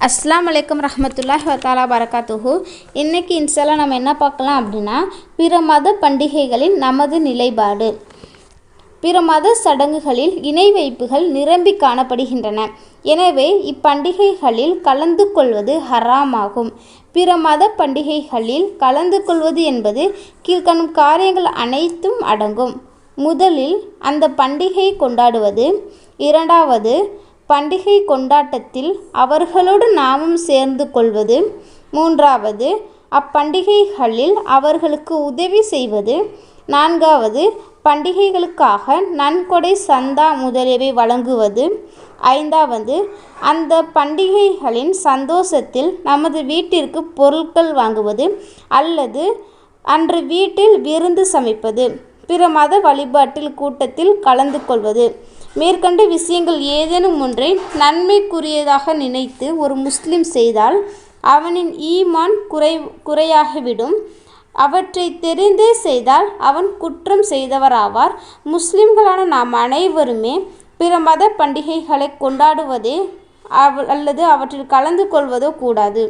அஸ்ஸலாமு அலைக்கும் ரஹ்மத்துல்லாஹி வ தஆலா பரகாத்துஹு. இன்றைக்கி இன்ஷால்லா நம்ம என்ன பார்க்கலாம் அப்படின்னா, பிற மத பண்டிகைகளின் நமது நிலைப்பாடு. பிற மத சடங்குகளில் இணை வைப்புகள் நிரம்பி காணப்படுகின்றன. எனவே இப்பண்டிகைகளில் கலந்து கொள்வது ஹராமாகும். பிற மத பண்டிகைகளில் கலந்து கொள்வது என்பது கீழ்காணும் காரியங்கள் அனைத்தும் அடங்கும். முதலில் அந்த பண்டிகையை கொண்டாடுவது. இரண்டாவது, பண்டிகை கொண்டாட்டத்தில் அவர்களோடு நாமும் சேர்ந்து கொள்வது. மூன்றாவது, அப்பண்டிகைகளில் அவர்களுக்கு உதவி செய்வது. நான்காவது, பண்டிகைகளுக்காக நன்கொடை, சந்தா முதலியவை வழங்குவது. ஐந்தாவது, அந்த பண்டிகைகளின் சந்தோஷத்தில் நமது வீட்டிற்கு பொருட்கள் வாங்குவது அல்லது அன்று வீட்டில் விருந்து சமைப்பது. பிற மத வழிபாட்டில் கூட்டத்தில் கலந்து கொள்வது. மேற்கண்ட விஷயங்கள் ஏதேனும் ஒன்றை நன்மைக்குரியதாக நினைத்து ஒரு முஸ்லிம் செய்தால் அவனின் ஈமான் குறையாகிவிடும். அவற்றை தெரிந்தே செய்தால் அவன் குற்றம் செய்தவராவார். முஸ்லிம்களான நாம் அனைவருமே பிற மத பண்டிகைகளை கொண்டாடுவதே அல்லது அவற்றில் கலந்து கொள்வதோ கூடாது.